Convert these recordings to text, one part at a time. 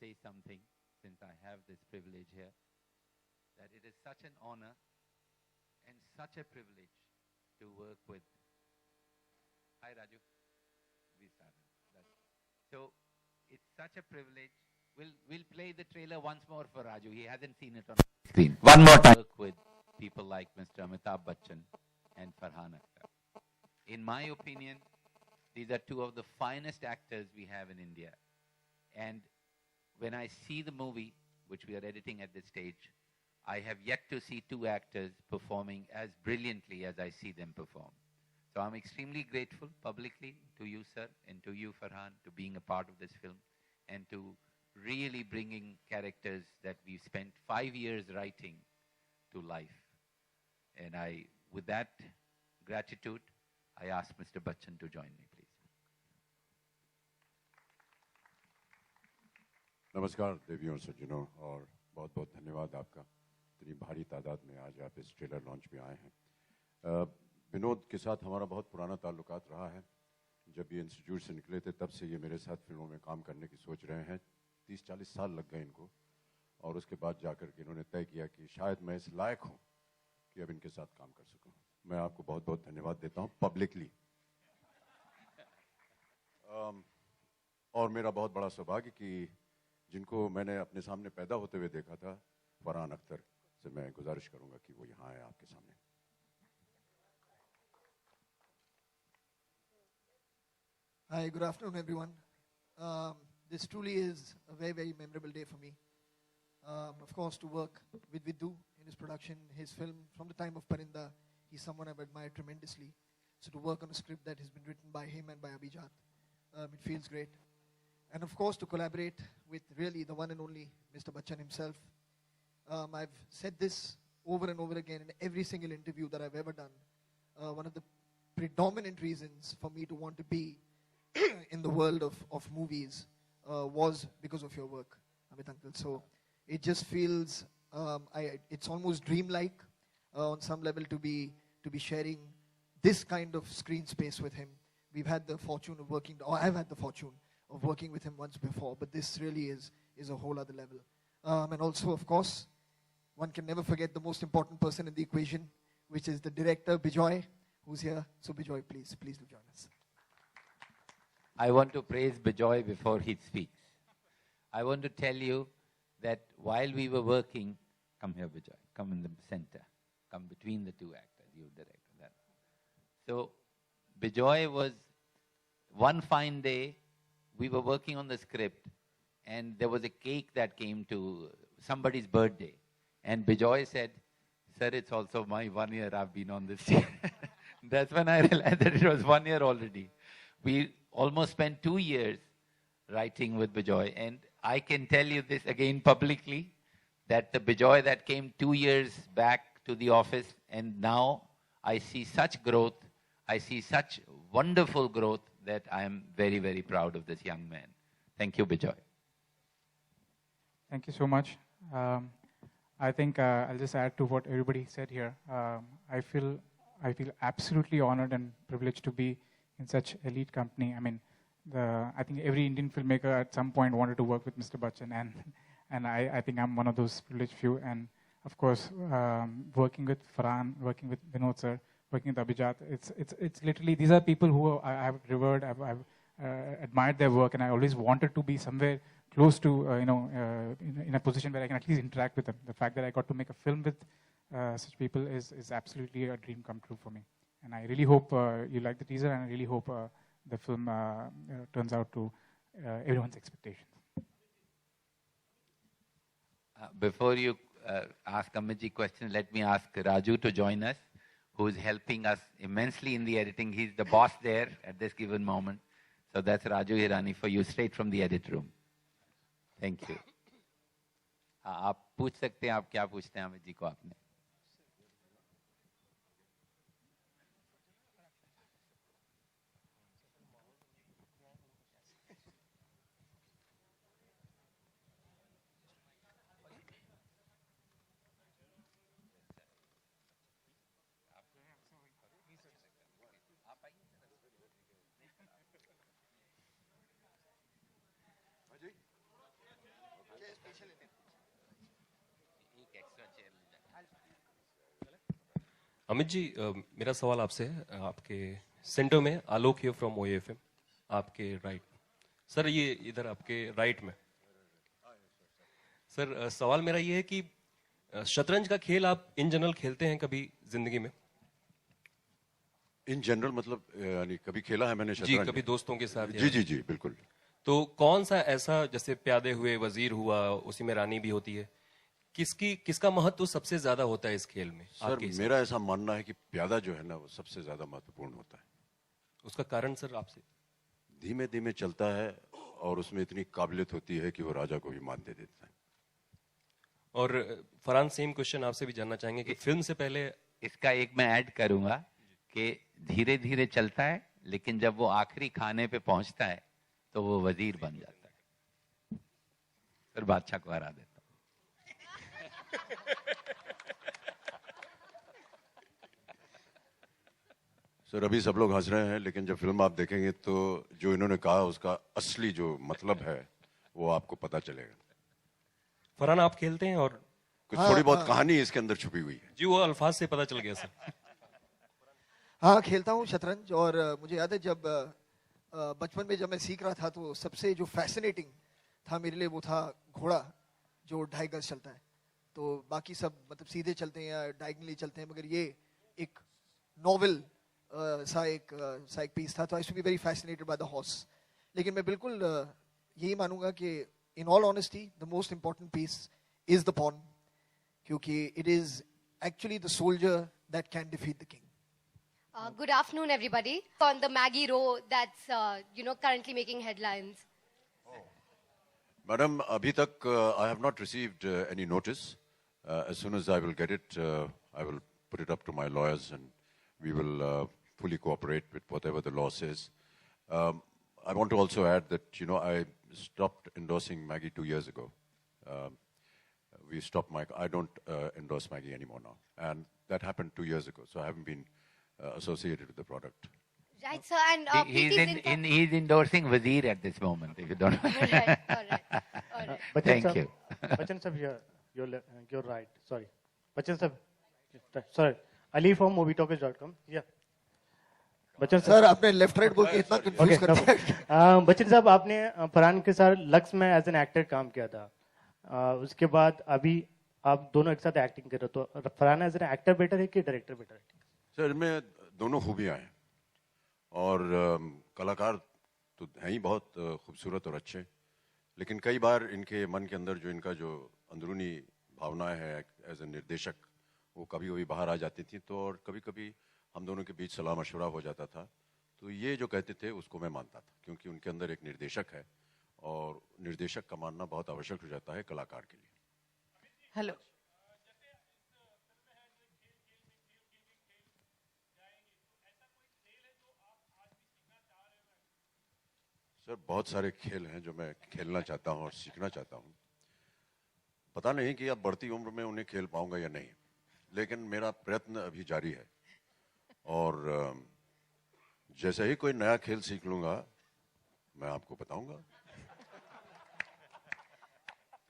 say something since I have this privilege here, that it is such an honor and such a privilege to work with. Hi, Raju. We started. So it's such a privilege. We'll play the trailer once more for Raju. He hasn't seen it on screen. One more time. Work with people like Mr. Amitabh Bachchan and Farhan Akhtar. In my opinion, these are two of the finest actors we have in India. And when I see the movie, which we are editing at this stage, I have yet to see two actors performing as brilliantly as I see them perform. So I'm extremely grateful publicly to you, sir, and to you, Farhan, to being a part of this film and to really bringing characters that we've spent 5 years writing to life. And with that gratitude, I ask Mr. Bachchan to join me, please. नमस्कार देवियों और सज्जनों और बहुत बहुत धन्यवाद आपका इतनी भारी तादाद में आज आप इस ट्रेलर लॉन्च में आए हैं। विनोद के साथ हमारा बहुत पुराना ताल्लुकात रहा है। जब ये इंस्टीट्यूट से निकले थे तब से ये मेरे साथ फिल्मों में काम करने की सोच रहे हैं। 30-40 साल लग गए इनको और उसके बाद जाकर के इन्होंने तय किया कि शायद मैं इस लायक हूँ कि अब इनके साथ काम कर सकूँ। मैं आपको बहुत बहुत धन्यवाद देता हूँ पब्लिकली। और मेरा बहुत बड़ा सौभाग्य कि जिनको मैंने अपने सामने पैदा होते हुए देखा था, फरहान अख्तर से मैं गुजारिश करूंगा कि वो यहाँ आए आपके सामने। Hi, good afternoon, everyone. This truly is a very, very memorable day for me. Of course, to work with Vidhu in his production, his film, from the time of Parinda, he's someone I've admired tremendously. So to work on a script that has been written by him and by Abhijat, it feels great. And of course, to collaborate with really the one and only Mr. Bachchan himself. I've said this over and over again in every single interview that I've ever done. One of the predominant reasons for me to want to be in the world of movies was because of your work, Amit Uncle. So it just feels, it's almost dreamlike on some level to be sharing this kind of screen space with him. We've had the fortune of working, or I've had the fortune of working with him once before, but this really is a whole other level. And also, of course, one can never forget the most important person in the equation, which is the director, Bijoy, who's here. So Bijoy, please do join us. I want to praise Bijoy before he speaks. I want to tell you that while we were working, come here, Bijoy, come in the center, come between the two actors, you direct that. So Bijoy was, one fine day, we were working on the script and there was a cake that came to somebody's birthday. And Bijoy said, sir, it's also my 1 year I've been on this team. That's when I realized that it was 1 year already. We almost spent 2 years writing with Bijoy. And I can tell you this again publicly, that the Bijoy that came 2 years back to the office, and now I see such growth, I see such wonderful growth that I am very, very proud of this young man. Thank you, Bijoy. Thank you so much. I think I'll just add to what everybody said here. I feel absolutely honored and privileged to be in such elite company. I mean, I think every Indian filmmaker at some point wanted to work with Mr. Bachchan, and I think I'm one of those privileged few. And of course, working with Farhan, working with Vinod sir, working with Abhijat, it's literally, these are people who I've revered, I've admired their work, and I always wanted to be somewhere close to, in a position where I can at least interact with them. The fact that I got to make a film with such people is absolutely a dream come true for me. And I really hope you like the teaser, and I really hope the film turns out to everyone's expectations. Before you ask Amitji question, let me ask Raju to join us, who is helping us immensely in the editing. He's the boss there at this given moment. So that's Raju Hirani for you, straight from the edit room. Thank you. आप पूछ सकते हैं, आप क्या पूछते हैं अमित जी को आपने? अमित जी, मेरा सवाल आपसे है। आपके सेंटर में आलोक हियर फ्रॉम OAFM, आपके राइट। सर ये इधर आपके राइट में। सर सवाल मेरा ये है कि शतरंज का खेल आप इन जनरल खेलते हैं कभी जिंदगी में? इन जनरल मतलब यानी कभी खेला है मैंने जी, शतरंज? कभी दोस्तों के साथ? जी जी जी बिल्कुल। तो कौन सा ऐसा, जैसे प्यादे हुए वजीर हुआ, उसी में रानी भी होती है, किसका महत्व सबसे ज्यादा होता है इस खेल में? सर मेरा ऐसा मानना है कि प्यादा जो है ना वो सबसे ज्यादा महत्वपूर्ण होता है। उसका कारण सर आपसे? धीमे धीमे चलता है और उसमें इतनी काबिलियत होती है कि वो राजा को भी मान दे देता है। और फरहान, सेम क्वेश्चन आपसे भी जानना चाहेंगे कि फिल्म से पहले। इसका एक मैं ऐड करूंगा कि धीरे धीरे चलता है, लेकिन जब वो आखिरी खाने पे पहुंचता है तो वो वजीर बन जाता है, फिर बादशाह को हरा देता है। सर अभी सब लोग हंस रहे हैं, लेकिन जब फिल्म आप देखेंगे तो जो इन्होंने कहा उसका असली जो मतलब है वो आपको पता चलेगा। फरहान, आप खेलते हैं? और कुछ थोड़ी बहुत कहानी इसके अंदर छुपी हुई है। जी, वो अल्फाज से पता चल गया सर। हाँ, खेलता हूँ शतरंज। और मुझे याद है जब बचपन में जब मैं सीख रहा था तो सबसे जो फैसिनेटिंग था मेरे लिए वो था घोड़ा जो 2.5 गज चलता है। तो बाकी सब मतलब सीधे चलते हैं या डायगनली चलते हैं, मगर ये एक नॉवल सा एक पीस था। तो I should be very fascinated by the horse. लेकिन मैं बिल्कुल यही मानूंगा कि in all honesty the most important piece is the pawn, क्योंकि it is actually the soldier that can defeat the king. Good afternoon, everybody. On the Maggie row that's, currently making headlines. Madam, abhi tak I have not received any notice. As soon as I will get it, I will put it up to my lawyers and we will fully cooperate with whatever the law says. I want to also add that, I stopped endorsing Maggie 2 years ago. I don't endorse Maggie anymore now. And that happened 2 years ago, so I haven't been associated with the product. Right, sir. And he's endorsing Wazir at this moment, if you don't know. All right. Thank you. Bachchan sir, you're right. Sorry. Bachchan sir, sorry. Ali from movietalkers.com. Yeah. Bachchan sir आपने left right बोल के इतना confuse कर दिया। बच्चन साहब, आपने फरहान के साथ लक्स में एज एन एक्टर काम किया था। उसके बाद अभी आप दोनों एक साथ एक्टिंग कर रहे हो, तो Farhan as an actor better है कि डायरेक्टर बेटर है? सर इनमें दोनों खूबियां हैं और कलाकार तो हैं ही बहुत खूबसूरत और अच्छे, लेकिन कई बार इनके मन के अंदर जो इनका जो अंदरूनी भावनाएं हैं एज ए निर्देशक, वो कभी कभी बाहर आ जाती थी। तो और कभी कभी हम दोनों के बीच सलाह मशवरा हो जाता था। तो ये जो कहते थे उसको मैं मानता था, क्योंकि उनके अंदर एक निर्देशक है और निर्देशक का मानना बहुत आवश्यक हो जाता है कलाकार के लिए। हेलो, सर बहुत सारे खेल हैं जो मैं खेलना चाहता हूं और सीखना चाहता हूं। पता नहीं कि अब बढ़ती उम्र में उन्हें खेल पाऊंगा या नहीं, लेकिन मेरा प्रयत्न अभी जारी है और जैसे ही कोई नया खेल सीख लूंगा मैं आपको बताऊंगा।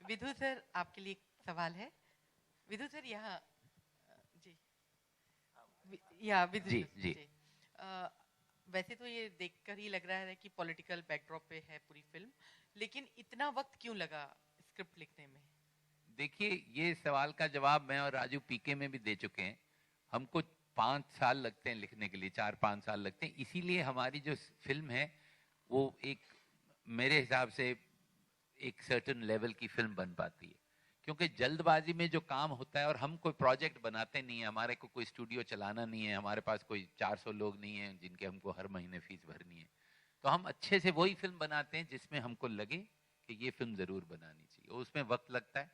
विधु सर, आपके लिए एक सवाल है। विधु सर, यहाँ जी, या विधु जी, सर, जी। वैसे तो ये देखकर ही लग रहा है कि पॉलिटिकल बैकड्रॉप पे है पूरी फिल्म, लेकिन इतना वक्त क्यों लगा स्क्रिप्ट लिखने में? देखिए, ये सवाल का जवाब मैं और राजू पीके में भी दे चुके हैं। हमको 5 साल लगते हैं लिखने के लिए, 4-5 साल लगते हैं। इसीलिए हमारी जो फिल्म है वो एक, मेरे हिसाब से एक सर्टेन लेवल की फिल्म बन पाती है, क्योंकि जल्दबाजी में जो काम होता है, और हम कोई प्रोजेक्ट बनाते नहीं है, हमारे को कोई स्टूडियो चलाना नहीं है, हमारे पास कोई 400 लोग नहीं हैं जिनके हमको हर महीने फीस भरनी है। तो हम अच्छे से वही फिल्म बनाते हैं जिसमें हमको लगे कि ये फिल्म जरूर बनानी चाहिए। उसमें वक्त लगता है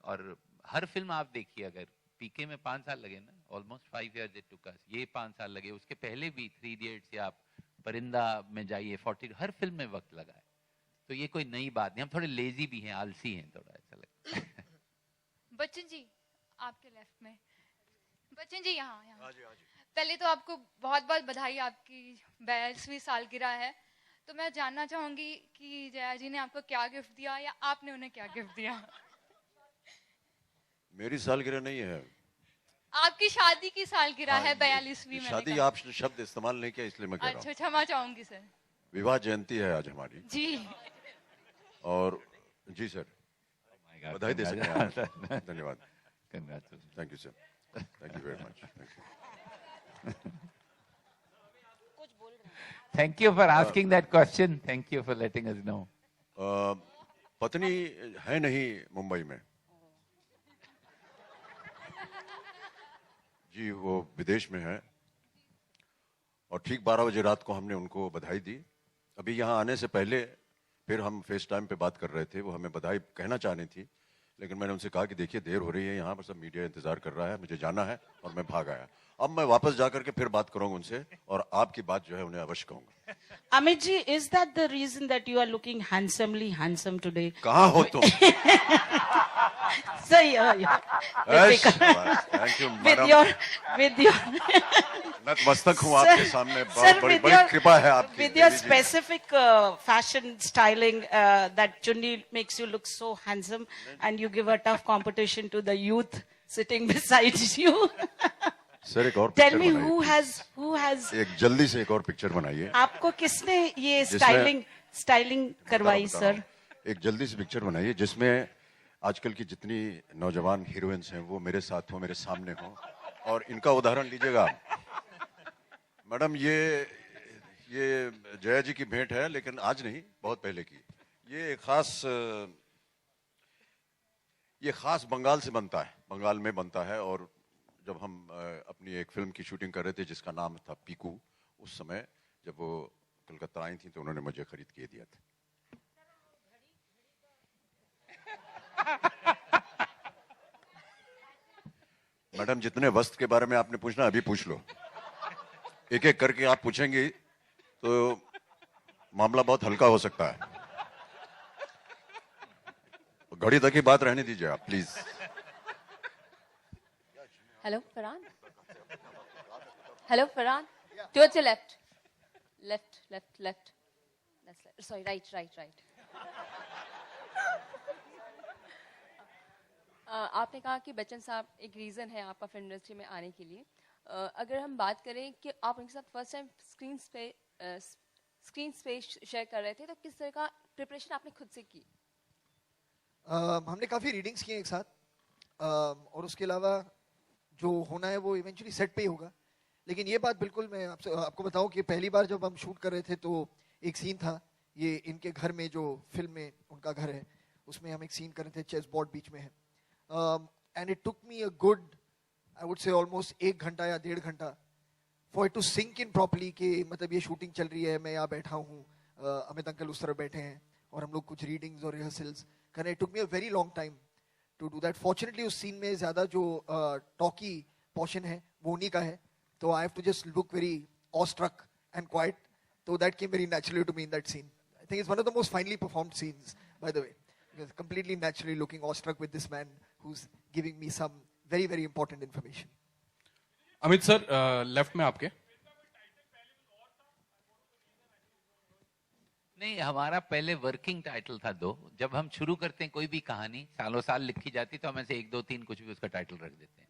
और हर फिल्म आप देखिए, अगर पीके में 5 साल लगे ना, almost 5 years it took us, ये 5 साल लगे, उसके पहले भी 3 Idiots या आप परिंदा में जाइए, 40, हर फिल्म में वक्त लगा है। तो ये कोई नई बात नहीं, हम थोड़े लेजी भी हैं, आलसी हैं थोड़ा, ऐसा लगता है। बच्चन जी आपके लेफ्ट में, बच्चन जी यहाँ। पहले तो आपको बहुत बहुत बधाई, आपकी 42वीं सालगिरह है। तो मैं जानना चाहूंगी कि जया जी ने आपको क्या गिफ्ट दिया या आपने उन्हें क्या गिफ्ट दिया? मेरी सालगिरह नहीं है। आपकी शादी की सालगिरह हाँ, है 42वीं में। शादी आप शब्द इस्तेमाल नहीं किया इसलिए मैं कह रहा अच्छा हूँ। क्षमा चाहूंगी सर। विवाह जयंती है आज हमारी। जी। और जी सर, बधाई दे सकते हैं आप। धन्यवाद। Thank you sir, thank you very much. Thank you for asking that question. Thank you for letting us know. पत्नी है नहीं मुंबई में जी, वो विदेश में है और ठीक 12 बजे रात को हमने उनको बधाई दी। अभी यहाँ आने से पहले फिर हम फेस टाइम पे बात कर रहे थे, वो हमें बधाई कहना चाहनी थी, लेकिन मैंने उनसे कहा कि देखिए देर हो रही है, यहाँ पर सब मीडिया इंतजार कर रहा है, मुझे जाना है, और मैं भाग आया। अब मैं वापस जाकर के फिर बात करूंगा उनसे और आपकी बात जो है उन्हें अवश्य कहूंगा। Amit ji, is that the reason that you are looking handsome today? कहाँ हो तुम? So yeah. Thank you, madam. with your नतमस्तक हूँ आपके सामने, sir, बहुत बड़ी कृपा है आपकी। with your specific fashion styling, that chunni makes you look so handsome, and you give a tough competition to the youth sitting beside you. Sir एक और Tell पिक्चर me बनाइए। who has एक जल्दी से एक और पिक्चर बनाइए। आपको किसने ये जिसमें- स्टाइलिंग करवाई बता सर? रहा हूँ। एक जल्दी से पिक्चर बनाइए जिसमें आजकल की जितनी नौजवान हीरोइंस हैं वो मेरे साथ हो, मेरे सामने हो, और इनका उदाहरण लीजिएगा। मैडम ये जया जी की भेंट है, लेकिन आज नहीं, बहुत पहले की। ये खास बंगाल से बनता है, बंगाल में बनता है। और जब हम अपनी एक फिल्म की शूटिंग कर रहे थे जिसका नाम था पीकू, उस समय जब वो कलकत्ता आई थी तो उन्होंने मुझे खरीद के दिया था। मैडम जितने वस्त्र के बारे में आपने पूछना अभी पूछ लो, एक एक करके आप पूछेंगी तो मामला बहुत हल्का हो सकता है। घड़ी तक की बात रहने दीजिए आप please. Hello, Farhan. Hello, Farhan. Towards your left. Left. That's left. Sorry, right. आपने कहा कि बच्चन साहब एक रीज़न है आपका फिल्म इंडस्ट्री में आने के लिए। अगर हम बात करें कि आप उनके साथ first time screen space share कर रहे थे, तो किस तरह का प्रिपरेशन आपने खुद से की? हमने काफ़ी रीडिंग्स किए एक साथ, और उसके अलावा जो होना है वो इवेंचुअली सेट पे ही होगा। लेकिन ये बात बिल्कुल मैं आपको बताऊं कि पहली बार जब हम शूट कर रहे थे तो एक सीन था, ये इनके घर में, जो फिल्म में उनका घर है, उसमें हम एक सीन कर रहे थे, चेस बोर्ड बीच में है। And it took me a good, I would say almost 1 घंटा या 1.5 घंटा for it to sink in properly कि मतलब ये शूटिंग चल रही है, मैं यहाँ बैठा हूँ, अमित अंकल उस तरफ बैठे हैं और हम लोग कुछ रीडिंग्स और रिहर्सल्स कर रहे हैं। It took me a very long time to do that. Fortunately उस सीन में ज़्यादा जो टॉकी पोर्शन है वो उन्हीं का है, तो I have to just look very awestruck and quiet, तो that came very naturally to me in that scene. I think it's one of the most finely performed scenes by the way, completely naturally looking awestruck with this man who's giving me some very very important information. Amit sir, left में आपके। नहीं, हमारा पहले working title था 2। जब हम शुरू करते हैं कोई भी कहानी, सालों साल लिखी जाती, तो हम ऐसे 1 2 3 कुछ भी उसका टाइटल रख देते हैं।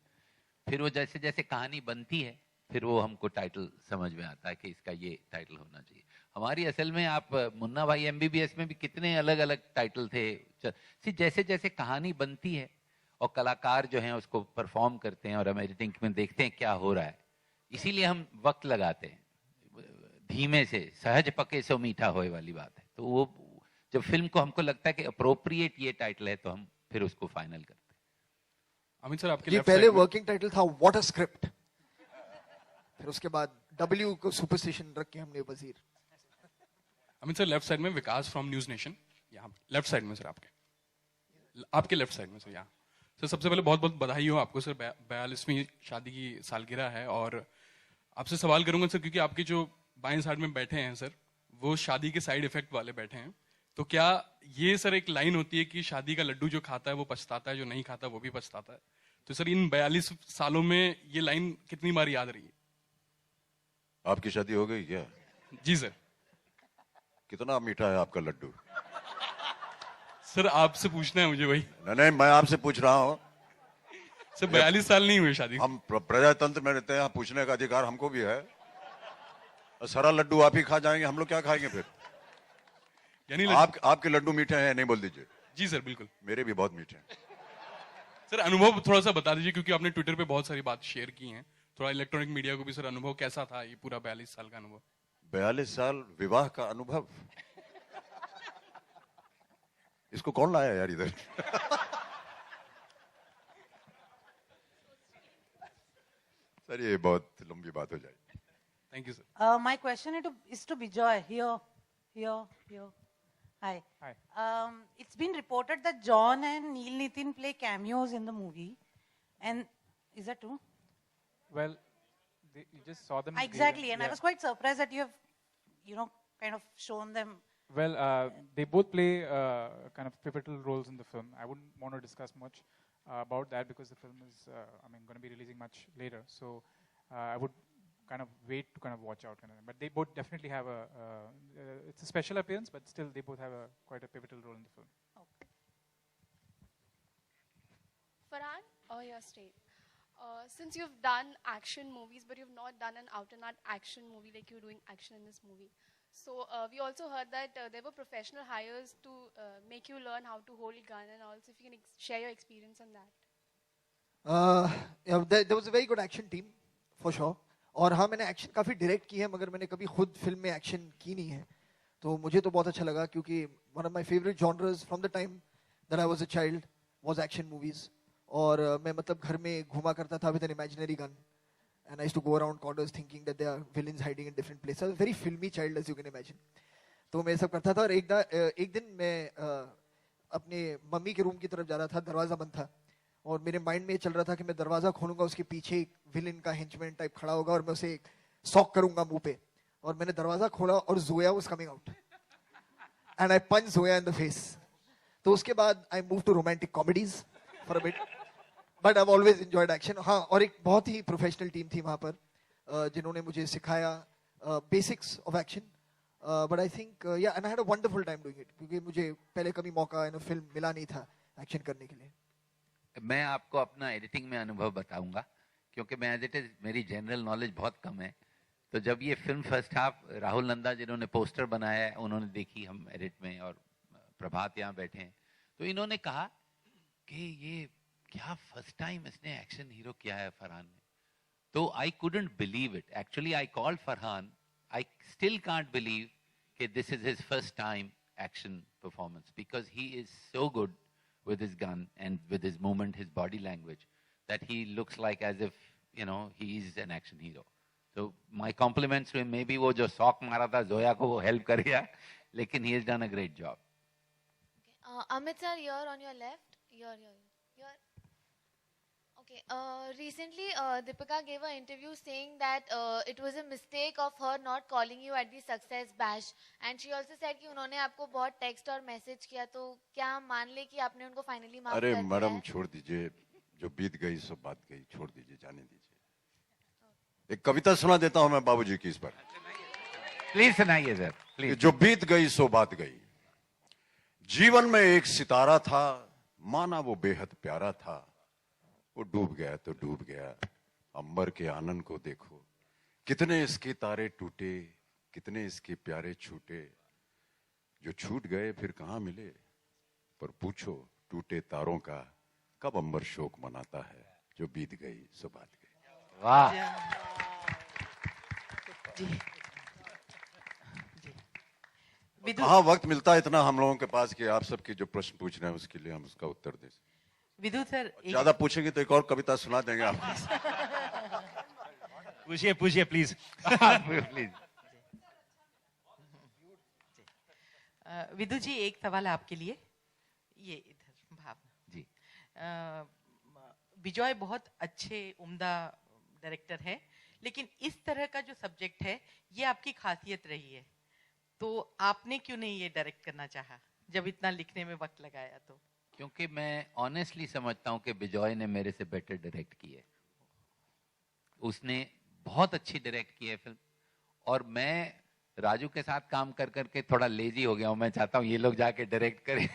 फिर वो जैसे जैसे कहानी बनती है फिर वो हमको टाइटल समझ में आता है कि इसका ये टाइटल होना चाहिए। हमारी असल में आप मुन्ना भाई MBBS में भी कितने अलग अलग टाइटल थे। जैसे जैसे कहानी बनती है और कलाकार जो हैं उसको परफॉर्म करते हैं और हम एडिटिंग में देखते हैं क्या हो रहा है, इसीलिए हम वक्त लगाते हैं। धीमे से सहज पके सो मीठा होए वाली बात है। तो वो जब फिल्म को हमको लगता है कि अप्रोप्रिएट ये टाइटल है तो हम फिर उसको फाइनल करते हैं। अमित सर, आपके ये पहले वर्किंग टाइटल था व्हाट अ स्क्रिप्ट, फिर उसके बाद W को सुपरस्टिशन रख के हमने वजीर। अमित सर, लेफ्ट साइड में विकास फ्रॉम न्यूज नेशन, यहाँ लेफ्ट साइड में सर, आपके लेफ्ट साइड में सर, यहाँ सर। सबसे पहले बहुत बहुत बधाई हो आपको सर, 42वीं शादी की सालगिरह है। और आपसे सवाल करूंगा सर, क्योंकि आपके जो बाएं साइड में बैठे हैं सर, वो शादी के साइड इफेक्ट वाले बैठे हैं, तो क्या ये सर एक लाइन होती है कि शादी का लड्डू जो खाता है वो पछताता है, जो नहीं खाता वो भी पछताता है? तो सर इन 42 सालों में ये लाइन कितनी बार याद रही है? आपकी शादी हो गई क्या? जी सर। कितना मीठा है आपका लड्डू? सर आपसे पूछना है मुझे वही। नहीं, मैं आपसे पूछ रहा हूँ। सर 42 साल नहीं हुए शादी। हम प्रजातंत्र में रहते हैं, यहाँ पूछने का अधिकार हमको भी है। सारा लड्डू आप ही खा जाएंगे, हम लोग क्या खाएंगे फिर? यानी आपके लड्डू मीठे हैं, नहीं बोल दीजिए। जी सर बिल्कुल। मेरे भी बहुत मीठे हैं। सर अनुभव थोड़ा सा बता दीजिए, क्योंकि आपने ट्विटर पे बहुत सारी बात शेयर की हैं, थोड़ा इलेक्ट्रॉनिक मीडिया को भी सर अनुभव कैसा था ये पूरा 42 साल का अनुभव? 42 साल विवाह का अनुभव, इसको कौन लाया यार इधर? सर ये बहुत लंबी बात हो जाएगी। Thank you sir. My question is to Bijoy. Here. Hi. It's been reported that John and Neil Nitin play cameos in the movie, and is that true? Well, you just saw them. Exactly, and I was quite surprised that you have, kind of shown them. Well, they both play kind of pivotal roles in the film. I wouldn't want to discuss much about that because the film is, going to be releasing much later. So I would kind of wait to kind of watch out. But they both definitely have it's a special appearance, but still they both have quite a pivotal role in the film. Okay. Farhan or your state? Since you've done action movies, but you've not done an out-and-out action movie like you're doing action in this movie. So we also heard that there were professional hires to make you learn how to hold gun and also if you can share your experience on that. There was a very good action team, for sure. और हाँ, मैंने action काफ़ी direct की है, मगर मैंने कभी खुद फिल्म में एक्शन की नहीं है, तो मुझे तो बहुत अच्छा लगा, क्योंकि one of my favourite genres from the time that I was a child was action movies. और मैं मतलब घर में घुमा करता था with an imaginary gun, and I used to go around corners thinking that there are villains hiding in different places. I was a very filmy child, as you can imagine. तो मैं सब करता था, और एक दिन मैं अपने मम्मी के रूम की तरफ जा रहा था, दरवाज़ा बंद था, और मेरे माइंड में ये चल रहा था कि मैं दरवाज़ा खोलूंगा, उसके पीछे एक विलन का हेंचमैन टाइप खड़ा होगा और मैं उसे एक सॉक करूंगा मुंह पे. और मैंने दरवाज़ा खोला और Zoya was coming out and I punch Zoya in the face. तो उसके बाद I move to romantic comedies for a bit, but I have always enjoyed action. हाँ, और एक बहुत ही प्रोफेशनल टीम थी वहाँ पर जिन्होंने मुझे सिखाया basics of action. But I think and I had a wonderful time doing it, क्योंकि मुझे पहले कभी मौका इन फिल्म मिला नहीं था एक्शन करने के लिए. मैं आपको अपना एडिटिंग में अनुभव बताऊंगा, क्योंकि मैं एज इट इज मेरी जनरल नॉलेज बहुत कम है. तो जब ये film first half Rahul Nanda जिन्होंने पोस्टर बनाया है उन्होंने देखी हम एडिट में, और प्रभात यहाँ बैठे हैं, तो इन्होंने कहा कि ये क्या फर्स्ट टाइम इसने एक्शन हीरो किया है फरहान ने. तो I couldn't believe it. Actually I called Farhan. I still can't believe कि this is his first time action performance, because he is so good with his gun and with his movement, his body language, that he looks like as if, he is an action hero. So my compliments to him. Maybe wo jo sock mara tha Zoya ko wo help kar gaya, lekin he has done a great job. Okay. Amit sir, you're on your left. You're. Okay. Recently, Deepika gave an interview saying that it was a mistake of her not calling you at the success bash, and she also said कि उन्होंने आपको बहुत text और message किया, तो क्या हम मान ले कि आपने उनको finally माफ कर दिया है? अरे मैडम छोड़ दीजिए, जो बीत गई सो बात गई, छोड़ दीजिए, जाने दीजिए. एक कविता सुना देता हूँ मैं बाबूजी की इस पर. प्लीज सुनाइए सर, प्लीज. जो बीत गई सो बात गई. जीवन में एक सितारा था, माना वो बेहद प्यारा था, वो डूब गया तो डूब गया. अंबर के आनंद को देखो, कितने इसके तारे टूटे, कितने इसके प्यारे छूटे. जो छूट गए फिर कहाँ मिले, पर पूछो टूटे तारों का कब अंबर शोक मनाता है. जो बीत गई सो बात गई. वाह. कहाँ वक्त मिलता है इतना हम लोगों के पास कि आप सबके जो प्रश्न पूछ रहे हैं उसके लिए हम उसका उत्तर दें. विदु सर, ज्यादा पूछेंगे तो एक और कविता सुना देंगे आपको. पूछिए प्लीज. प्लीज. विदु जी, एक सवाल आपके लिए. ये इधर भावना जी. विजय बहुत अच्छे उम्दा डायरेक्टर है, लेकिन इस तरह का जो सब्जेक्ट है ये आपकी खासियत रही है, तो आपने क्यों नहीं ये डायरेक्ट करना चाहा जब इतना लिखने में वक्त लगाया? तो क्योंकि मैं ऑनेस्टली समझता हूं कि बिजॉय ने मेरे से बेटर डायरेक्ट की है. उसने बहुत अच्छी डायरेक्ट की है फिल्म, और मैं राजू के साथ काम कर करके थोड़ा लेजी हो गया हूं. मैं चाहता हूं ये लोग जाके डायरेक्ट करें,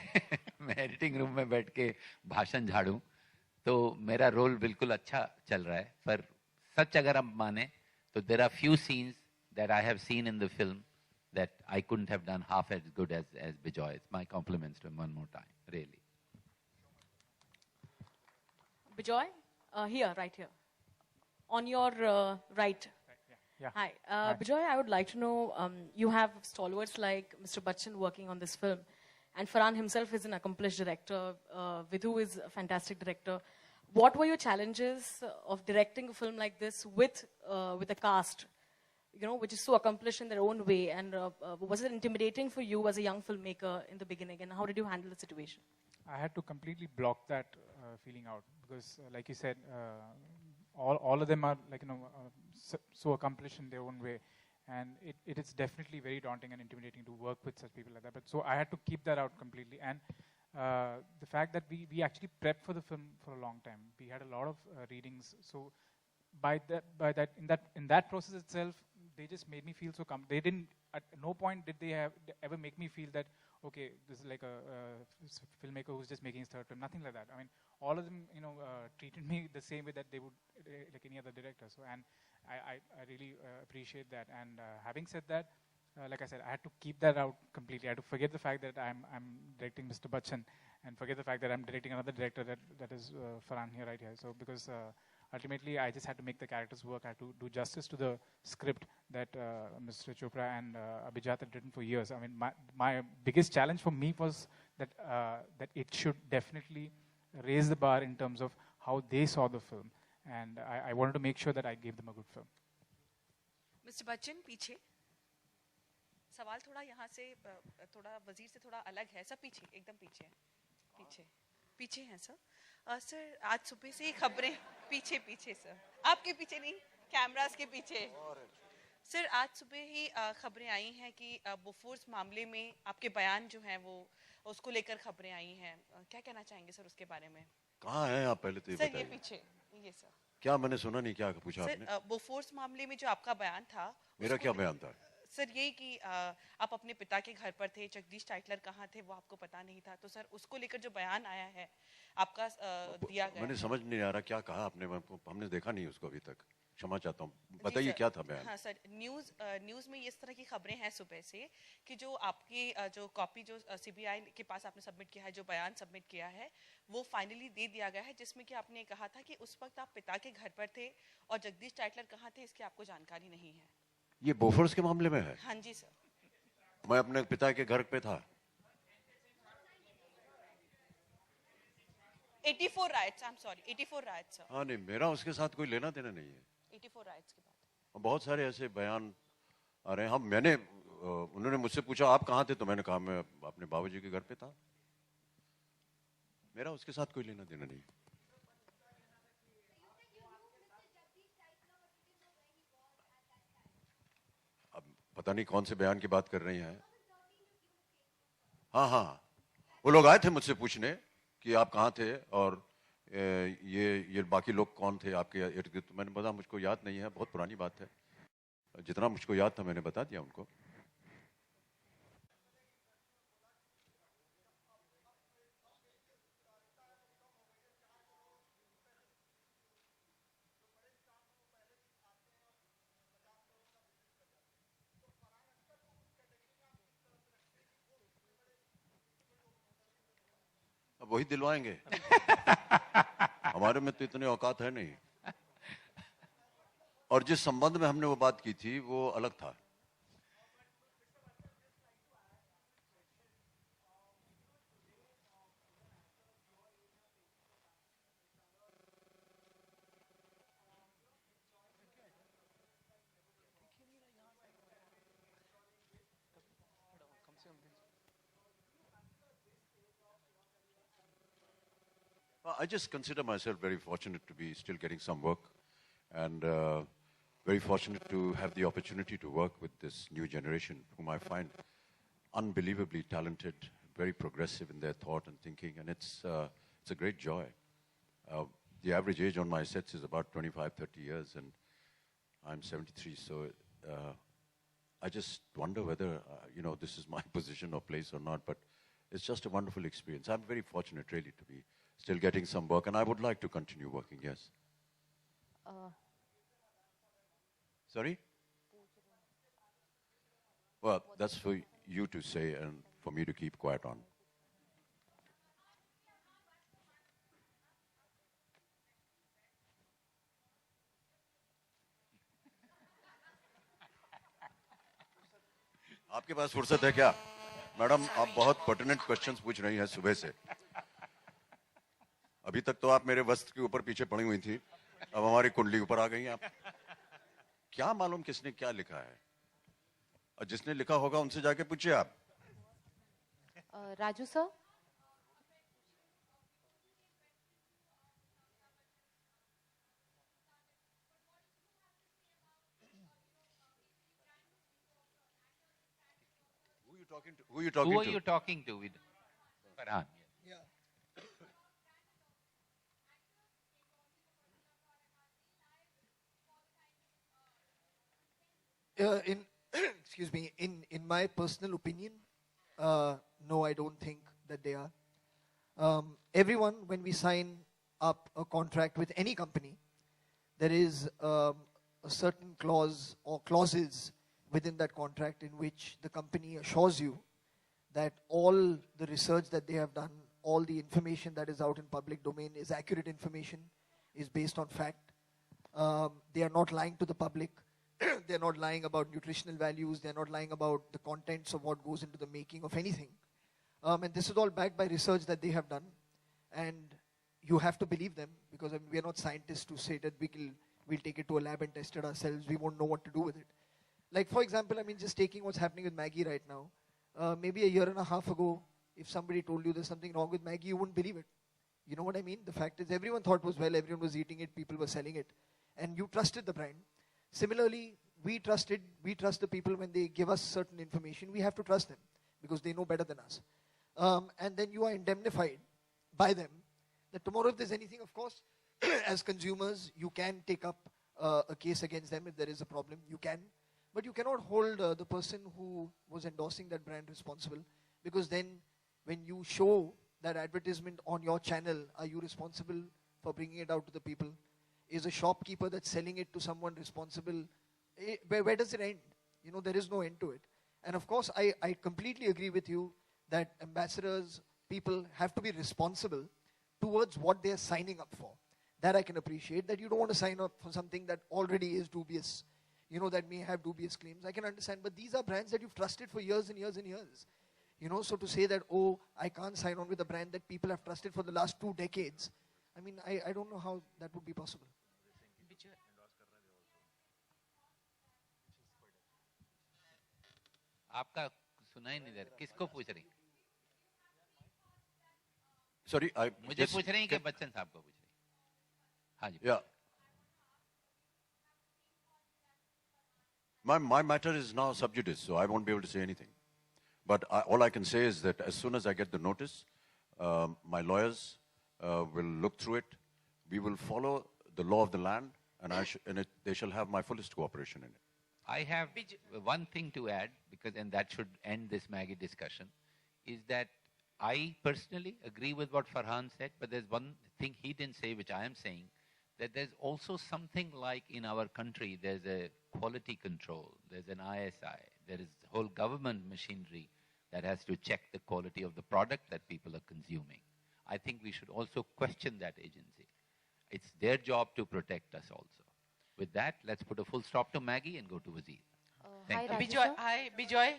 मैं एडिटिंग रूम में बैठ के भाषण झाड़ूं. तो मेरा रोल बिल्कुल अच्छा चल रहा है, पर सच अगर हम माने तो there are few scenes that I have seen in the film that I couldn't have done half as good as Bijoy. It's my compliments to him one more time, really. Bijoy, here, right here. On your right. Yeah. Hi. Hi. Bijoy, I would like to know, you have stalwarts like Mr. Bachchan working on this film, and Farhan himself is an accomplished director. Vidhu is a fantastic director. What were your challenges of directing a film like this with a cast, which is so accomplished in their own way? And was it intimidating for you as a young filmmaker in the beginning? And how did you handle the situation? I had to completely block that feeling out because, like you said, all of them are like so accomplished in their own way, and it is definitely very daunting and intimidating to work with such people like that. But so I had to keep that out completely, and the fact that we actually prepped for the film for a long time. We had a lot of readings, so in that process itself, they just made me feel so they didn't, at no point did they ever make me feel that, okay, this is like a filmmaker who's just making his third film. Nothing like that. I mean, all of them, treated me the same way that they would like any other director. So, and I really appreciate that. And having said that, like I said, I had to keep that out completely. I had to forget the fact that I'm directing Mr. Bachchan and forget the fact that I'm directing another director that is Farhan here, right here. So because ultimately I just had to make the characters work. I had to do justice to the script that Mr. Chopra and Abhijat had written for years. I mean, my biggest challenge for me was that it should definitely raise the bar in terms of how they saw the film. And I wanted to make sure that I gave them a good film. Mr. Bachchan, पीछे सवाल थोड़ा यहाँ से थोड़ा वजीर से थोड़ा अलग है, सब पीछे एकदम पीछे हैं सर। सर आज सुबह से ही खबरें पीछे सर, आपके पीछे नहीं, कैमरास के पीछे। सर आज सुबह ही खबरें आई हैं कि बोफोर्स मामले में आपके बयान जो हैं वो उसको लेकर खबरें आई हैं, क्या कहना चाहेंगे सर उसके बारे में? कहाँ हैं आप पहले तो ये सर ये पीछे, ये सर। क्या मैंने सुना नहीं, क्या पूछा आपने? सर बोफोर्स मामले में जो आपका बयान था, मेरा क्या बयान था? सर यही कि आप अपने पिता के घर पर थे, जगदीश टाइटलर कहाँ थे वो आपको पता नहीं था, तो सर उसको लेकर जो बयान आया है आपका दिया गया, मैंने समझ नहीं आ रहा क्या कहा आपने, हमने देखा नहीं उसको अभी तक, क्षमा चाहता हूँ, बताइए क्या था बयान? हाँ सर, न्यूज़ में इस तरह की खबरें हैं सुबह से कि जो आपकी जो कॉपी जो सीबीआई के पास आपने सबमिट किया है, जो बयान सबमिट किया है वो फाइनली दे दिया गया है, जिसमें कि आपने कहा था कि उस वक्त आप पिता के घर पर थे और जगदीश टाइटलर कहाँ थे इसकी आपको जानकारी नहीं है। ये बोफोर्स के मामले में है? हाँ जी सर। मैं अपने पिता के घर पे था। 84 rights, I am sorry, 84 rights sir. हाँ नहीं, मेरा उसके साथ कोई लेना देना नहीं है। 84 राइट्स की बात। बहुत सारे ऐसे बयान आ रहे हैं। हम उन्होंने मुझसे पूछा आप कहाँ थे, तो मैंने कहा मैं अपने बाबूजी के घर पे था। मेरा उसके साथ कोई लेना देना नहीं। अब पता नहीं कौन से बयान की बात कर रही हैं। हाँ, वो लोग आए थे मुझसे पूछने कि आप कहाँ थे और ये बाकी लोग कौन थे आपके इर्द गिर्द। तो मैंने बताया मुझको याद नहीं है, बहुत पुरानी बात है, जितना मुझको याद था मैंने बता दिया उनको। अब वही दिलवाएंगे। हमारे में तो इतने औकात है नहीं। और जिस संबंध में हमने वो बात की थी वो अलग था। I just consider myself very fortunate to be still getting some work, and very fortunate to have the opportunity to work with this new generation, whom I find unbelievably talented, very progressive in their thought and thinking, and it's a great joy. The average age on my sets is about 25, 30 years, and I'm 73, so I just wonder whether, this is my position or place or not, but it's just a wonderful experience. I'm very fortunate, really, to be still getting some work, and I would like to continue working, yes. Sorry? Well, that's for you to say and for me to keep quiet on. आपके पास फुर्सत है क्या? Madam, आप बहुत pertinent questions पूछ रही हैं सुबह से. अभी तक तो आप मेरे वस्त्र के ऊपर पीछे पड़ी हुई थी, अब हमारी कुंडली ऊपर आ गई हैं आप. क्या मालूम किसने क्या लिखा है? और जिसने लिखा होगा उनसे जाके पूछिए आप. Raju sir, Who are you talking Who are to? you talking to with Farhan? Excuse me, in my personal opinion, no, I don't think that they are. Everyone, when we sign up a contract with any company, there is a certain clause or clauses within that contract in which the company assures you that all the research that they have done, all the information that is out in public domain is accurate information, is based on fact. They are not lying to the public. They're not lying about nutritional values. They're not lying about the contents of what goes into the making of anything. And this is all backed by research that they have done. And you have to believe them, because we are not scientists to say that we'll take it to a lab and test it ourselves. We won't know what to do with it. Like, for example, just taking what's happening with Maggie right now. Maybe a year and a half ago, if somebody told you there's something wrong with Maggie, you wouldn't believe it. You know what I mean? The fact is, everyone thought it was well, everyone was eating it, people were selling it. And you trusted the brand. Similarly, we trust the people when they give us certain information. We have to trust them because they know better than us. And then you are indemnified by them that tomorrow if there's anything, of course, as consumers, you can take up a case against them if there is a problem. You can. But you cannot hold the person who was endorsing that brand responsible, because then when you show that advertisement on your channel, are you responsible for bringing it out to the people? Is a shopkeeper that's selling it to someone responsible? Where does it end? You know, there is no end to it. And of course, I completely agree with you that ambassadors, people have to be responsible towards what they are signing up for. That I can appreciate, that you don't want to sign up for something that already is dubious, you know, that may have dubious claims. I can understand, but these are brands that you've trusted for years and years and years. You know, so to say that, oh, I can't sign on with a brand that people have trusted for the last 2 decades, I mean, I don't know how that would be possible. आपका सुना ही नहीं दे रहा. किसको पूछ रही? Sorry, मुझे पूछ रही हैं कि बच्चन साहब को पूछ रही? हाँ जी. Yeah. My matter is now sub judice, so I won't be able to say anything. But all I can say is that as soon as I get the notice, my lawyers will look through it. We will follow the law of the land, and they shall have my fullest cooperation in it. I have one thing to add, and that should end this Maggie discussion, is that I personally agree with what Farhan said, but there's one thing he didn't say, which I am saying, that there's also something like in our country, there's a quality control, there's an ISI, there is whole government machinery that has to check the quality of the product that people are consuming. I think we should also question that agency. It's their job to protect us also. With that, let's put a full stop to Maggie and go to Wazir. Hi, Bijoy. Hi, Bijoy.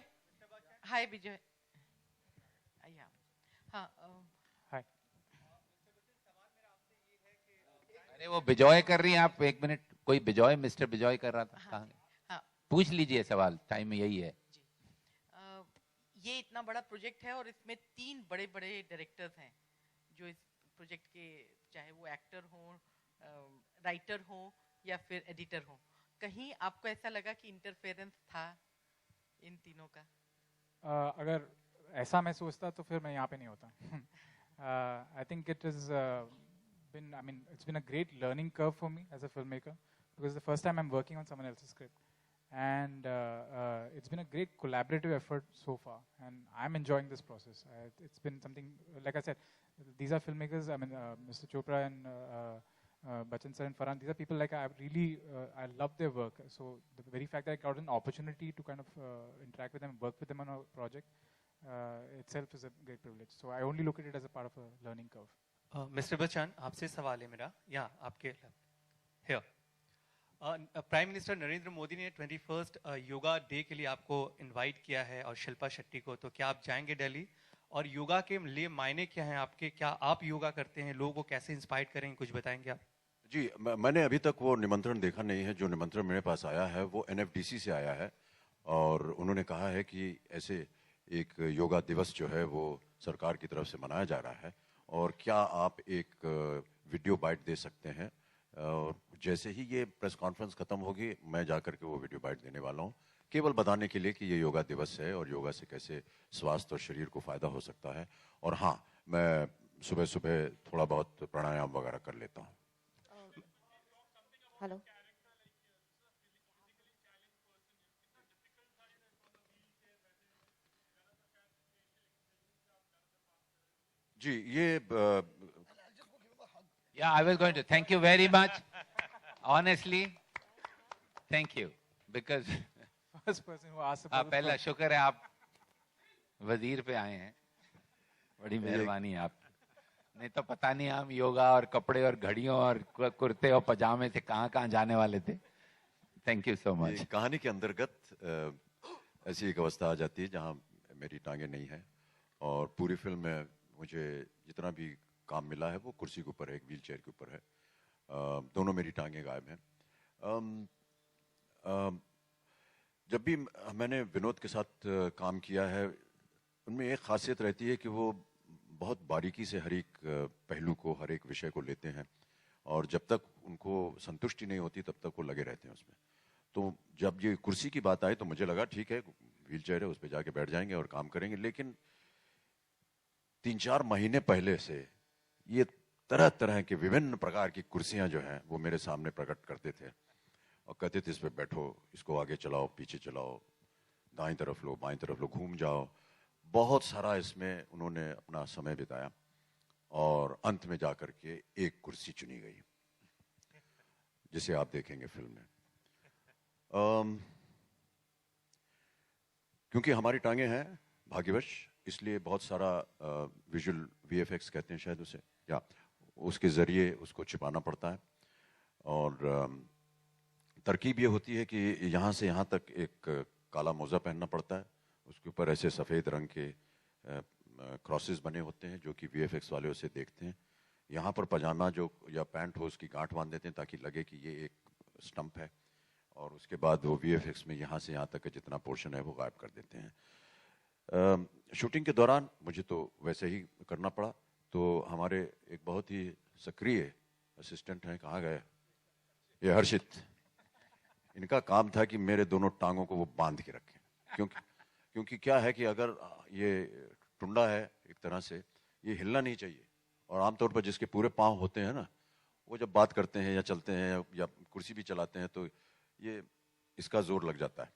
Hi, Bijoy. हाँ. Hi. अरे वो बिजॉय कर रही हैं आप. एक minute, कोई Bijoy, mister Bijoy कर रहा था. हाँ. हाँ. पूछ लीजिए सवाल, टाइम यही है. ये इतना बड़ा प्रोजेक्ट है और इसमें 3 बड़े-बड़े डायरेक्टर्स हैं जो इस प्रोजेक्ट के, चाहे वो एक्टर हो, राइटर हो या फिर एडिटर हो. कहीं आपको ऐसा लगा कि इंटरफेरेंस था इन तीनों का? अगर ऐसा मैं सोचता तो फिर मैं यहाँ पे नहीं होता. I think it has it's been a great learning curve for me as a filmmaker, because the first time I'm working on someone else's script, and it's been a great collaborative effort so far, and I'm enjoying this process. It's been something, like I said, these are filmmakers. I mean, Mr. Chopra and Bachchan sir and Farhan. These are people like I really I love their work. So the very fact that I got an opportunity to kind of interact with them, work with them on a project itself is a great privilege. So I only look at it as a part of a learning curve. Mr. Bachchan, आपसे सवाल है मेरा. Yeah, आपके here. Prime minister Narendra Modi ने 21st yoga day के लिए आपको invite किया है और शिल्पा शेट्टी को, तो क्या आप जाएंगे दिल्ली? और योगा के लिए मायने क्या हैं आपके? क्या आप योगा करते हैं? लोगों को कैसे इंस्पायर करेंगे, कुछ बताएंगे आप? जी, मैंने अभी तक वो निमंत्रण देखा नहीं है. जो निमंत्रण मेरे पास आया है वो NFDC से आया है और उन्होंने कहा है कि ऐसे एक योगा दिवस जो है वो सरकार की तरफ से मनाया जा रहा है और क्या आप एक वीडियो बाइट दे सकते हैं. और जैसे ही ये प्रेस कॉन्फ्रेंस खत्म होगी मैं जाकर के वो वीडियो बाइट देने वाला हूँ, केवल बताने के लिए कि ये योगा दिवस है और योगा से कैसे स्वास्थ्य और शरीर को फायदा हो सकता है. और हाँ, मैं सुबह सुबह थोड़ा बहुत प्राणायाम वगैरह कर लेता हूँ. हेलो. जी, ये Yeah, I was going to thank you very much. Honestly, thank you because first person who asked about पहला शुक्र है आप वजीर पे आए हैं. बड़ी मेहरबानी आप. नहीं तो पता नहीं हम योगा और कपड़े और घड़ियों और कुर्ते और पजामे से कहाँ जाने वाले थे. Thank you so much. कहानी के अंतर्गत ऐसी एक अवस्था आ जाती है जहाँ मेरी टांगे नहीं है और पूरी फिल्म में मुझे जितना भी काम मिला है वो कुर्सी के ऊपर है, एक व्हील चेयर के ऊपर है. दोनों मेरी टांगे गायब हैं. जब भी मैंने विनोद के साथ काम किया है उनमें एक खासियत रहती है कि वो बहुत बारीकी से हर एक पहलू को, हर एक विषय को लेते हैं और जब तक उनको संतुष्टि नहीं होती तब तक वो लगे रहते हैं उसमें. तो जब ये कुर्सी की बात आई तो मुझे लगा ठीक है, व्हील चेयर है, उस पर जाके बैठ जाएंगे और काम करेंगे. लेकिन 3-4 महीने पहले से ये तरह तरह के विभिन्न प्रकार की कुर्सियां जो हैं वो मेरे सामने प्रकट करते थे और कहते थे इस पे बैठो, इसको आगे चलाओ, पीछे चलाओ, दाईं तरफ लो, बाईं तरफ लो, घूम जाओ. बहुत सारा इसमें उन्होंने अपना समय बिताया और अंत में जाकर के एक कुर्सी चुनी गई जिसे आप देखेंगे फिल्म में. क्योंकि हमारी टांगे हैं भाग्यवश, इसलिए बहुत सारा विजुअल VFX कहते हैं शायद उसे, या उसके ज़रिए उसको छिपाना पड़ता है. और तरकीब ये होती है कि यहाँ से यहाँ तक एक काला मोज़ा पहनना पड़ता है, उसके ऊपर ऐसे सफ़ेद रंग के क्रॉसेस बने होते हैं जो कि VFX वाले उसे देखते हैं. यहाँ पर पजामा जो या पैंट हो उसकी गांठ बांध देते हैं ताकि लगे कि ये एक स्टंप है और उसके बाद वो VFX में यहाँ से यहाँ तक का जितना पोर्शन है वो गायब कर देते हैं. शूटिंग के दौरान मुझे तो वैसे ही करना पड़ा. तो हमारे एक बहुत ही सक्रिय असिस्टेंट हैं, कहाँ गए, ये हर्षित, इनका काम था कि मेरे दोनों टांगों को वो बांध के रखें. क्योंकि क्या है कि अगर ये टुंडा है एक तरह से, ये हिलना नहीं चाहिए और आमतौर पर जिसके पूरे पाँव होते हैं ना, वो जब बात करते हैं या चलते हैं या कुर्सी भी चलाते हैं तो ये इसका जोर लग जाता है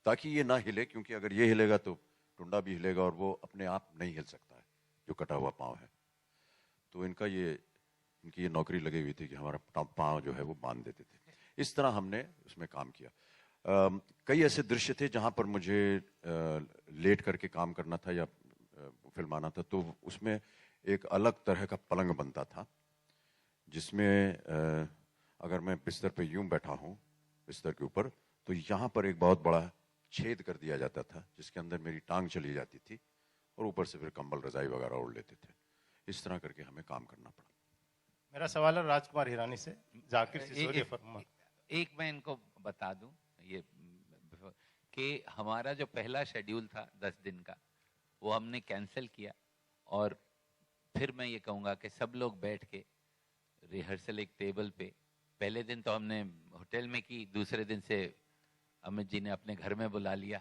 ताकि ये ना हिले, क्योंकि अगर ये हिलेगा तो टुंडा भी हिलेगा और वो अपने आप नहीं हिल सकता है जो कटा हुआ पाँव है. तो इनकी ये नौकरी लगी हुई थी कि हमारा पाँव जो है वो बांध देते थे. इस तरह हमने उसमें काम किया. कई ऐसे दृश्य थे जहाँ पर मुझे लेट करके काम करना था या फिल्माना था, तो उसमें एक अलग तरह का पलंग बनता था जिसमें अगर मैं बिस्तर पे यूं बैठा हूँ बिस्तर के ऊपर, तो यहाँ पर एक बहुत बड़ा छेद कर दिया जाता था जिसके अंदर मेरी टांग चली जाती थी और ऊपर से फिर कंबल रजाई वगैरह ओढ़ लेते थे. इस तरह करके हमें काम करना पड़ा. मेरा सवाल है राजकुमार हिरानी से, जाकिर सिसोदिया फरमा. एक मैं इनको बता दूं ये कि हमारा जो पहला शेड्यूल था 10 दिन का वो हमने कैंसिल किया और फिर मैं ये कहूँगा कि सब लोग बैठ के रिहर्सल एक टेबल पे, पहले दिन तो हमने होटल में की, दूसरे दिन से अमित जी ने अपने घर में बुला लिया,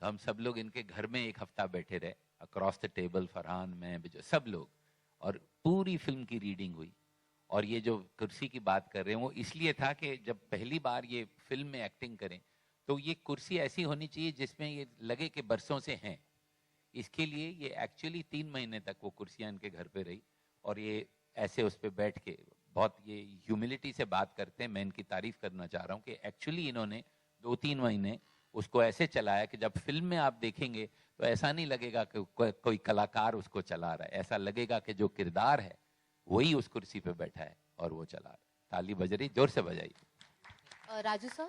तो हम सब लोग इनके घर में एक हफ्ता बैठे रहे अक्रॉस द टेबल, फरहान, मैं, सब लोग, और पूरी फिल्म की रीडिंग हुई. और ये जो कुर्सी की बात कर रहे हैं वो इसलिए था कि जब पहली बार ये फिल्म में एक्टिंग करें तो ये कुर्सी ऐसी होनी चाहिए जिसमें ये लगे कि बरसों से हैं, इसके लिए ये एक्चुअली 3 महीने तक वो कुर्सियां इनके घर पे रही और ये ऐसे उस पर बैठ के बहुत ये ह्यूमिलिटी से बात करते हैं। मैं इनकी तारीफ करना चाह रहा हूँ कि एक्चुअली इन्होंने 2-3 महीने उसको ऐसे चलाया कि जब फिल्म में आप देखेंगे तो ऐसा नहीं लगेगा कि कोई कलाकार उसको चला रहा है, ऐसा लगेगा कि जो किरदार है वही उस कुर्सी पे बैठा है और वो चला रहा है। ताली बज रही, जोर से बजाइए। Raju sir,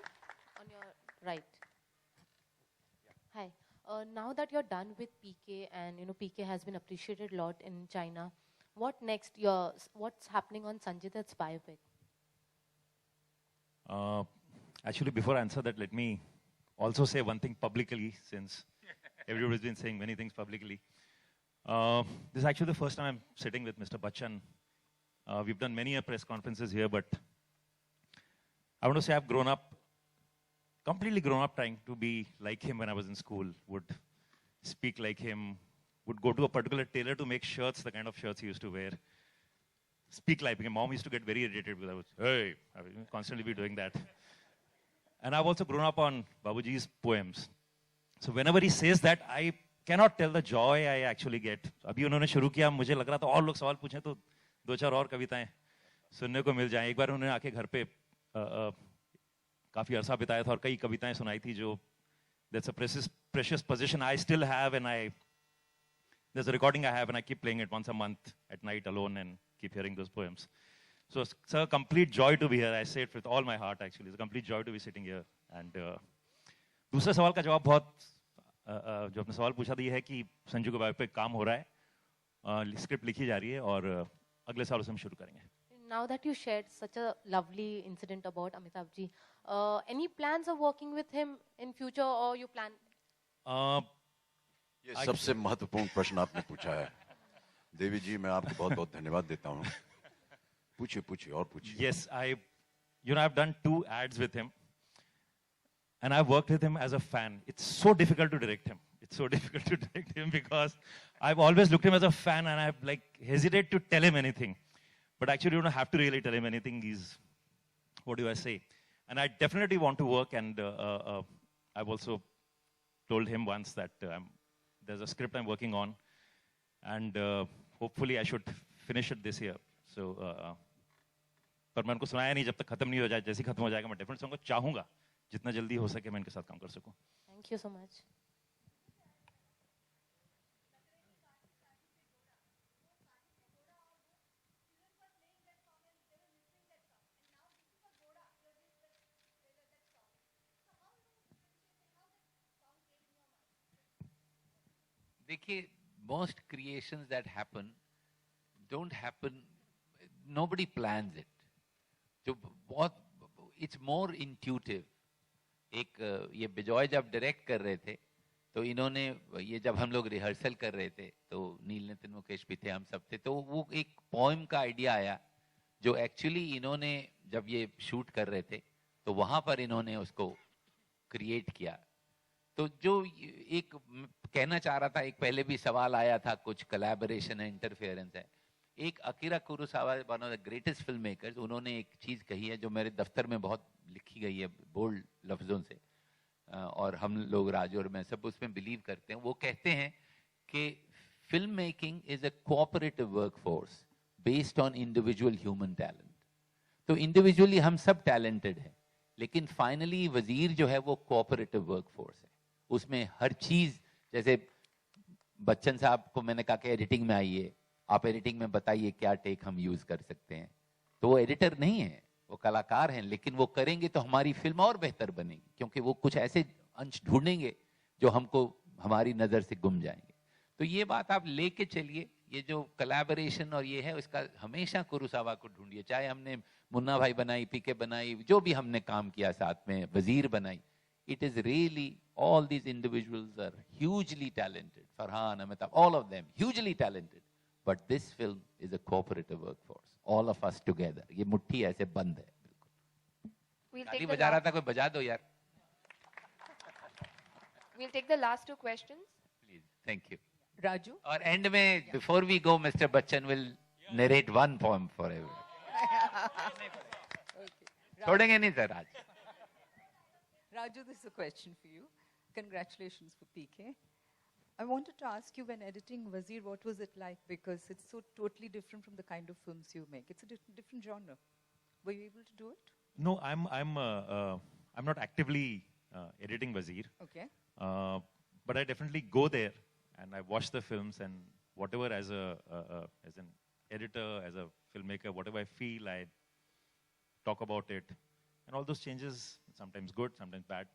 on your right. Hi. Now that you're done with PK and PK has been appreciated a lot in China, what next? What's happening on Sanjay Dutt's biopic? Actually, before I answer that, let me also say one thing publicly, since everybody's been saying many things publicly. This is actually the first time I'm sitting with Mr. Bachchan. We've done many press conferences here, but I want to say I've completely grown up trying to be like him when I was in school, would speak like him, would go to a particular tailor to make shirts, the kind of shirts he used to wear, speak like him. Mom used to get very irritated because I would constantly be doing that. And I've also grown up on Babuji's poems. So whenever he says that, I cannot tell the joy I actually get. अभी उन्होंने शुरू किया, मुझे लग रहा था और लोग सवाल पूछें तो 2-4 और कविताएं सुनने को मिल जाएं। एक बार उन्होंने आके घर पे काफी अरसा बिताया था और कई कविताएं सुनाई थी जो that's a precious possession I still have, and there's a recording I have and I keep playing it once a month at night alone and keep hearing those poems. So it's a complete joy to be here. I say it with all my heart actually. It's a complete joy to be sitting here. And दूसरे सवाल का जवाब बहुत जो आपने सवाल पूछा था ये है कि संजू के बारे पे काम हो रहा है, स्क्रिप्ट लिखी जा रही है और अगले साल उसे हम शुरू करेंगे. Now that you shared such a lovely incident about Amitabh ji, any plans of working with him in future, or you plan? ये सबसे महत्वपूर्ण प्रश्न आपने पूछा है. देवी जी, मैं आपको बहुत-बहुत धन्यवाद देता हूँ. पूछिए और पूछिए. Yes, I've done 2 ads with him, and I've worked with him as a fan. It's so difficult to direct him. Because I've always looked at him as a fan, and I've hesitate to tell him anything. But actually, you don't have to really tell him anything. What do I say? And I definitely want to work, and I've also told him once that there's a script I'm working on, and hopefully I should finish it this year. So, पर मैं उनको सुनाया नहीं, जब तक खत्म नहीं हो जाए. जैसे ही खत्म हो जाएगा मैं डेफिनेटली उनको चाहूंगा जितना जल्दी हो सके मैं इनके साथ काम कर सकूं. Thank you so much. देखिए, most creations that happen don't happen, nobody plans it. जो बहुत, it's more intuitive. एक ये बिजॉय जब डायरेक्ट कर रहे थे तो इन्होंने ये जब हम लोग रिहर्सल कर रहे थे तो नील नितिन मुकेश भी थे, हम सब थे, तो वो एक पोएम का आइडिया आया जो एक्चुअली इन्होंने जब ये शूट कर रहे थे तो वहां पर इन्होंने उसको क्रिएट किया. तो जो एक कहना चाह रहा था, एक पहले भी सवाल आया था, कुछ कोलैबोरेशन है, इंटरफेरेंस है. एक Akira Kurosawa, one of the greatest film makers, उन्होंने एक चीज कही है जो मेरे दफ्तर में बहुत लिखी गई है बोल्ड लफ्जों से, और हम लोग राजू और मैं सब उसमें बिलीव करते हैं. वो कहते हैं कि film making is a cooperative workforce based on individual human talent. तो इंडिविजुअली हम सब टैलेंटेड हैं, लेकिन फाइनली वजीर जो है वो कोऑपरेटिव वर्कफोर्स है. उसमें हर चीज, जैसे बच्चन साहब को मैंने कहा कि एडिटिंग में आइए, आप एडिटिंग में बताइए क्या टेक हम यूज कर सकते हैं, तो वो एडिटर नहीं है, वो कलाकार हैं, लेकिन वो करेंगे तो हमारी फिल्म और बेहतर बनेगी, क्योंकि वो कुछ ऐसे अंश ढूंढेंगे जो हमको हमारी नजर से गुम जाएंगे. तो ये बात आप लेके चलिए. ये जो कोलैबोरेशन और ये है, उसका हमेशा कुरोसावा को ढूंढिए. चाहे हमने मुन्ना भाई बनाई, पीके बनाई, जो भी हमने काम किया साथ में, वजीर बनाई, it is really, all these individuals are hugely talented. Farhan, Amitabh, all of them hugely talented. But this film is a cooperative workforce. All of us together. ये मुट्ठी ऐसे बंद है. We'll ताली बजा रहा था, कोई बजा दो यार. We'll take the last 2 questions. Please, thank you. Raju. और end में, before we go, Mr. Bachchan will narrate one poem for everyone. छोड़ेंगे नहीं सर आज. Raju, this is a question for you. Congratulations for PK. I wanted to ask you, when editing Wazir, what was it like? Because it's so totally different from the kind of films you make. It's a different genre. Were you able to do it? No, I'm not actively editing Wazir. Okay. But I definitely go there and I watch the films, and whatever as an editor, as a filmmaker, whatever I feel, I talk about it, and all those changes, sometimes good, sometimes bad,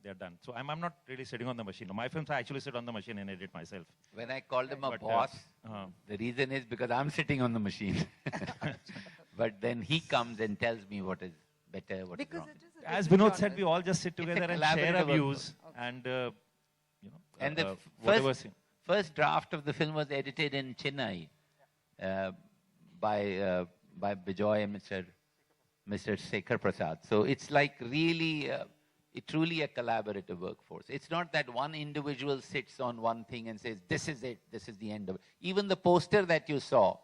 they're done. So I'm not really sitting on the machine. My films, I actually sit on the machine and edit myself. When I called him a boss, the reason is because I'm sitting on the machine. But then he comes and tells me what is better, what is wrong. As Vinod said, we all just sit together and share our views, and and the whatever. first draft of the film was edited in Chennai by Bijoy and Mr. Sekhar Prasad. So it's like really, truly a collaborative workforce. It's not that one individual sits on one thing and says, this is it, this is the end of it. Even the poster that you saw,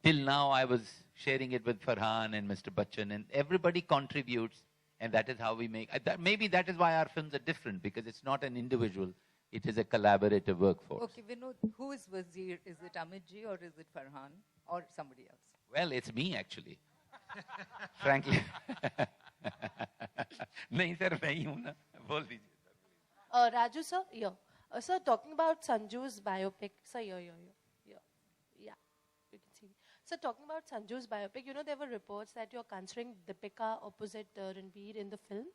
till now I was sharing it with Farhan and Mr. Bachchan, and everybody contributes, and that is how we make. Maybe that is why our films are different, because it's not an individual, it is a collaborative workforce. Okay, Vinod, who is Wazir? Is it Amit ji or is it Farhan or somebody else? Well, it's me actually. Frankly. नहीं sir, मैं ही हूँ ना. बोल दीजिए. Raju sir, yeah. Sir, talking about Sanju's biopic, sir, yeah, you can see. So talking about Sanju's biopic, you know there were reports that you're considering Deepika opposite Ranveer in the film.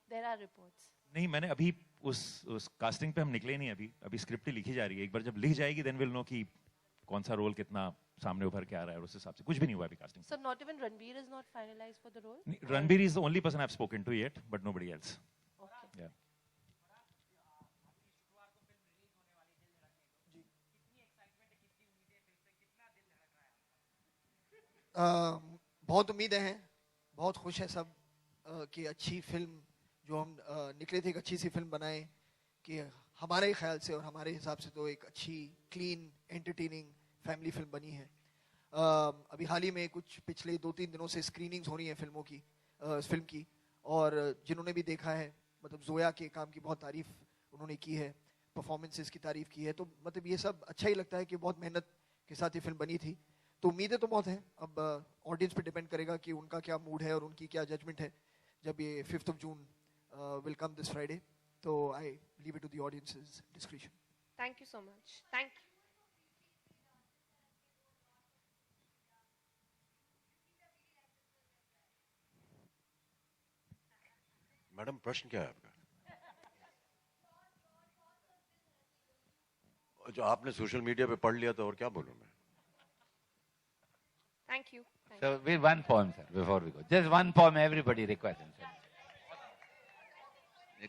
There are reports. नहीं, मैंने अभी उस casting पे हम निकले नहीं अभी script ही लिखी जा रही है. एक बार जब लिख जाएगी, then we'll know कि कौन सा रोल कितना सामने उभर के आ रहा है, और उस हिसाब से कुछ भी नहीं हुआ अभी casting. So not even Ranveer is not finalized for the role? Ranveer is the only person I've spoken to yet, but nobody else. Okay. Yeah. बहुत उम्मीदें हैं, बहुत खुश हैं सब कि अच्छी फिल्म जो हम निकले थे, एक अच्छी सी फिल्म बनाए, कि हमारे ख्याल से और हमारे हिसाब से तो एक अच्छी क्लीन एंटरटेनिंग फैमिली फिल्म बनी है. अभी हाल ही में कुछ पिछले 2-3 दिनों से स्क्रीनिंग्स हो रही हैं फिल्म की, और जिन्होंने भी देखा है, मतलब जोया के काम की बहुत तारीफ उन्होंने की है, परफॉर्मेंसेस की तारीफ की है, तो मतलब ये सब अच्छा ही लगता है कि बहुत मेहनत के साथ ये फिल्म बनी थी. तो उम्मीदें तो बहुत हैं. अब ऑडियंस पे डिपेंड करेगा कि उनका क्या मूड है और उनकी क्या जजमेंट है जब ये 5th of June will come this Friday. So I leave it to the audience's discretion. Thank you so much. Thank you. Madam, प्रश्न क्या है आपका? जो आपने सोशल मीडिया पे पढ़ लिया, तो और क्या बोलूं मैं? Thank you. So we one poem, sir, before we go. Just one poem everybody requests.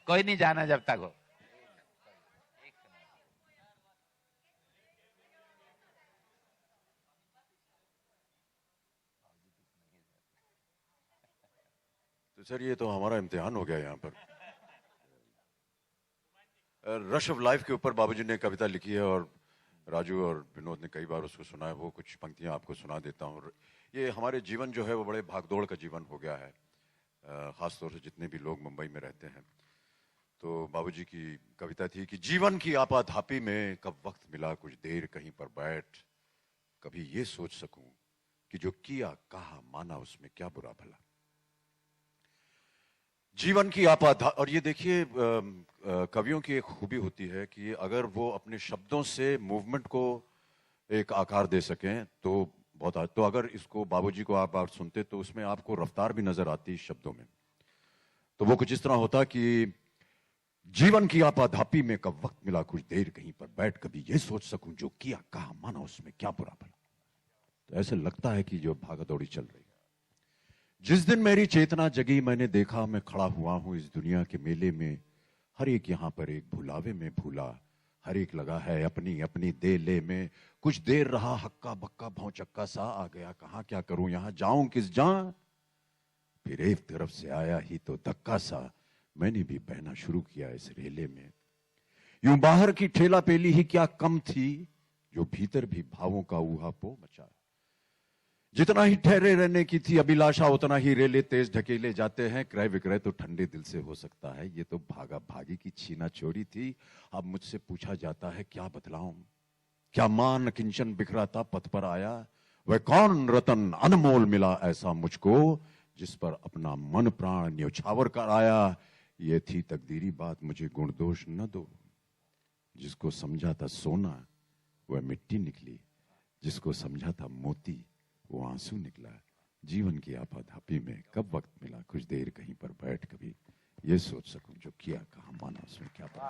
कोई नहीं जाना जब तक हो. तो सर, ये तो हमारा इम्तिहान हो गया यहाँ पर. रश ऑफ लाइफ के ऊपर बाबूजी ने कविता लिखी है, और राजू और विनोद ने कई बार उसको सुना है. वो कुछ पंक्तियां आपको सुना देता हूँ. ये हमारे जीवन जो है वो बड़े भागदौड़ का जीवन हो गया है, खासतौर से जितने भी लोग मुंबई में रहते हैं. तो बाबूजी की कविता थी कि जीवन की आपाधापी में कब वक्त मिला कुछ देर कहीं पर बैठ, कभी ये सोच सकूं कि जो किया कहा माना उसमें क्या बुरा भला. जीवन की और ये देखिए, कवियों की एक खूबी होती है कि अगर वो अपने शब्दों से मूवमेंट को एक आकार दे सकें तो बहुत. तो अगर इसको बाबूजी को आप सुनते तो उसमें आपको रफ्तार भी नजर आती शब्दों में. तो वो कुछ इस तरह होता कि जीवन की आपाधापी में कब वक्त मिला कुछ देर कहीं पर बैठ, कभी ये सोच सकूं जो किया कहा माना उसमें क्या बुरा भला. तो ऐसे लगता है कि जो भागदौड़ी चल रही है. जिस दिन मेरी चेतना जगी मैंने देखा मैं खड़ा हुआ हूं इस दुनिया के मेले में, हर एक यहां पर एक भुलावे में भूला, हर एक लगा है अपनी अपनी दे ले में. कुछ देर रहा हक्का बक्का भौचक्का सा, आ गया कहां क्या करूं यहां जाऊं किस जां. फिर एक तरफ से आया ही तो धक्का सा, मैंने भी बहना शुरू किया इस रेले में. यूं बाहर की ठेला पेली ही क्या कम थी, जो भीतर भी भावों का ऊहापोह मचा. जितना ही ठहरे रहने की थी अभिलाषा उतना ही रेले तेज ढकेले जाते हैं। क्रय विक्रय तो ठंडे दिल से हो सकता है, ये तो भागा भागी की छीना चोरी थी। अब मुझसे पूछा जाता है क्या बतलाऊं, क्या मान किंचन बिखराता पथ पर आया। वह कौन रतन अनमोल मिला ऐसा मुझको, जिस पर अपना मन प्राण न्यौछावर कर आया। ये थी तकदीरी बात, मुझे गुण दोष न दो। जिसको समझा था सोना वह मिट्टी निकली, जिसको समझा था मोती वो आंसू निकला। जीवन की आपाधापी में कब वक्त मिला, कुछ देर कहीं पर बैठ कभी ये सोच सकूं जो किया कहां माना उसमें क्या पता।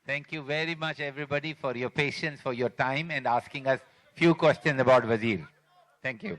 Thank you very much everybody for your patience, for your time and asking us few questions about Wazir. Thank you.